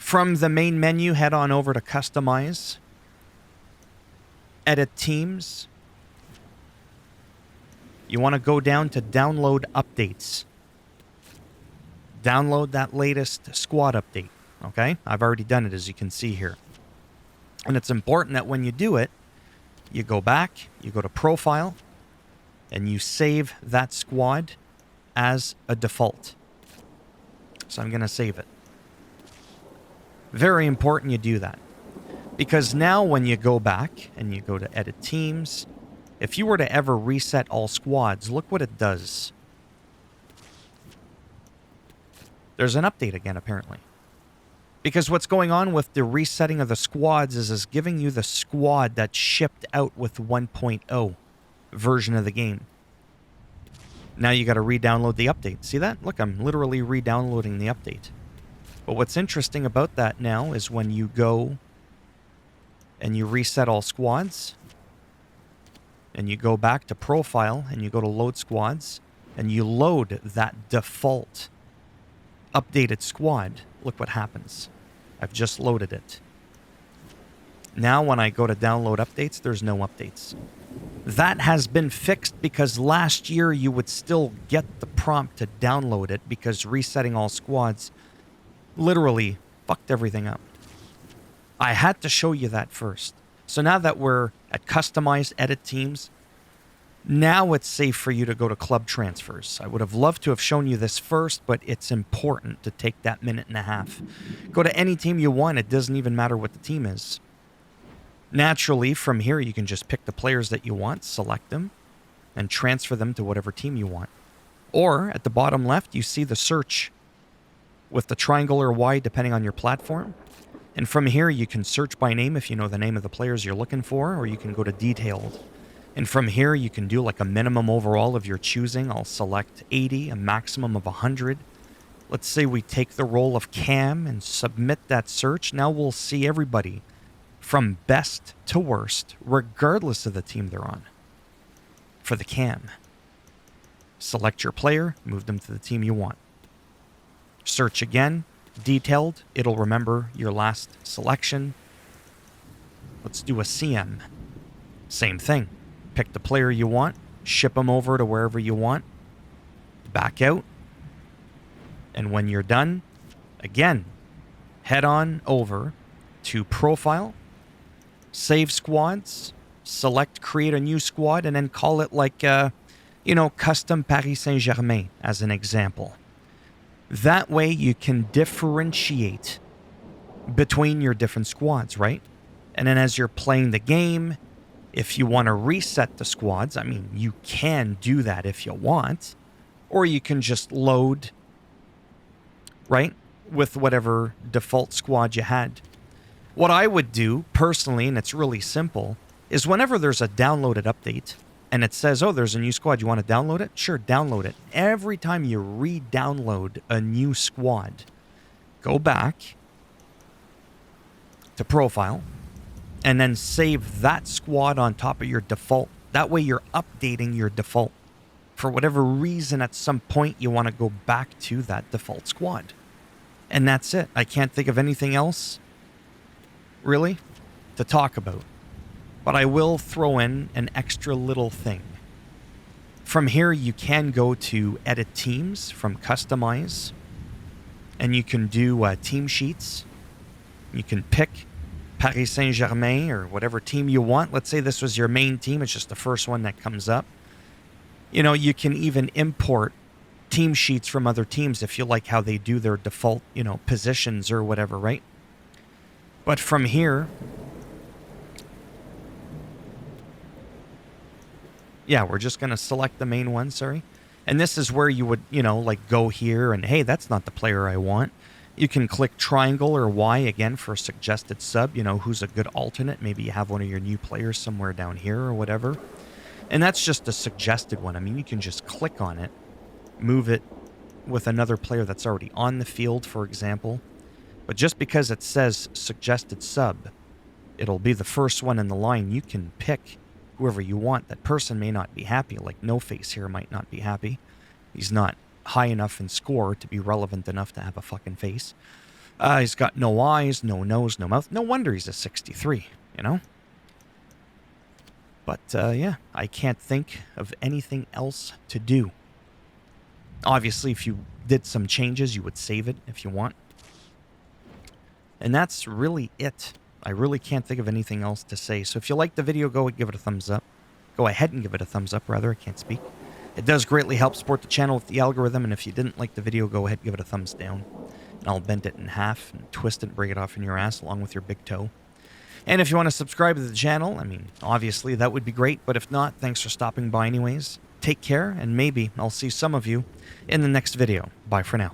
From the main menu, head on over to Customize, Edit Teams. You want to go down to Download Updates. Download that latest squad update, okay? I've already done it, as you can see here. And it's important that when you do it, you go back, you go to Profile, and you save that squad as a default. So I'm going to save it. Very important you do that. Because now when you go back and you go to Edit Teams, if you were to ever reset all squads, look what it does. There's an update again, apparently. Because what's going on with the resetting of the squads is giving you the squad that's shipped out with 1.0 version of the game. Now you got to re-download the update. See that? Look, I'm literally re-downloading the update. But what's interesting about that now is when you go and you reset all squads, and you go back to Profile, and you go to Load Squads, and you load that default updated squad, look what happens. I've just loaded it. Now when I go to download updates, there's no updates. That has been fixed because last year you would still get the prompt to download it because resetting all squads literally fucked everything up. I had to show you that first. So now that we're at Customize Edit Teams, now it's safe for you to go to Club Transfers. I would have loved to have shown you this first, but it's important to take that minute and a half. Go to any team you want. It doesn't even matter what the team is. Naturally, from here, you can just pick the players that you want, select them, and transfer them to whatever team you want. Or, at the bottom left, you see the search with the triangle or Y, depending on your platform. And from here, you can search by name if you know the name of the players you're looking for, or you can go to Detailed. And from here, you can do like a minimum overall of your choosing. I'll select 80, a maximum of 100. Let's say we take the role of Cam and submit that search. Now we'll see everybody from best to worst, regardless of the team they're on. For the Cam, select your player, move them to the team you want. Search again, Detailed, it'll remember your last selection. Let's do a CM. Same thing. Pick the player you want, ship them over to wherever you want, back out, and when you're done, again, head on over to Profile, save squads, select create a new squad, and then call it like, custom Paris Saint-Germain as an example. That way you can differentiate between your different squads, right? And then as you're playing the game, if you want to reset the squads, I mean, you can do that if you want. Or you can just load, right, with whatever default squad you had. What I would do, personally, and it's really simple, is whenever there's a downloaded update, and it says, oh, there's a new squad, you want to download it? Sure, download it. Every time you re-download a new squad, go back to Profile, and then save that squad on top of your default. That way you're updating your default. For whatever reason, at some point, you want to go back to that default squad. And that's it. I can't think of anything else, really, to talk about. But I will throw in an extra little thing. From here, you can go to Edit Teams from Customize, and you can do team sheets. You can pick Paris Saint-Germain or whatever team you want. Let's say this was your main team. It's just the first one that comes up. You can even import team sheets from other teams if you like how they do their default, positions or whatever, right? But from here, yeah, we're just going to select the main one, sorry. And this is where you would, go here and, hey, that's not the player I want. You can click triangle or Y again for a suggested sub, who's a good alternate. Maybe you have one of your new players somewhere down here or whatever. And that's just a suggested one. I mean, you can just click on it, move it with another player that's already on the field, for example. But just because it says suggested sub, it'll be the first one in the line. You can pick whoever you want. That person may not be happy. Like No Face here might not be happy. He's not high enough in score to be relevant enough to have a fucking face. He's got no eyes, no nose, no mouth. No wonder he's a 63, you know? But yeah, I can't think of anything else to do. Obviously, if you did some changes, you would save it if you want. And that's really it. I really can't think of anything else to say. So if you liked the video, go and give it a thumbs up. Go ahead and give it a thumbs up, rather. I can't speak. It does greatly help support the channel with the algorithm. And if you didn't like the video, go ahead and give it a thumbs down. And I'll bend it in half and twist it and break it off in your ass along with your big toe. And if you want to subscribe to the channel, I mean, obviously that would be great. But if not, thanks for stopping by anyways. Take care, and maybe I'll see some of you in the next video. Bye for now.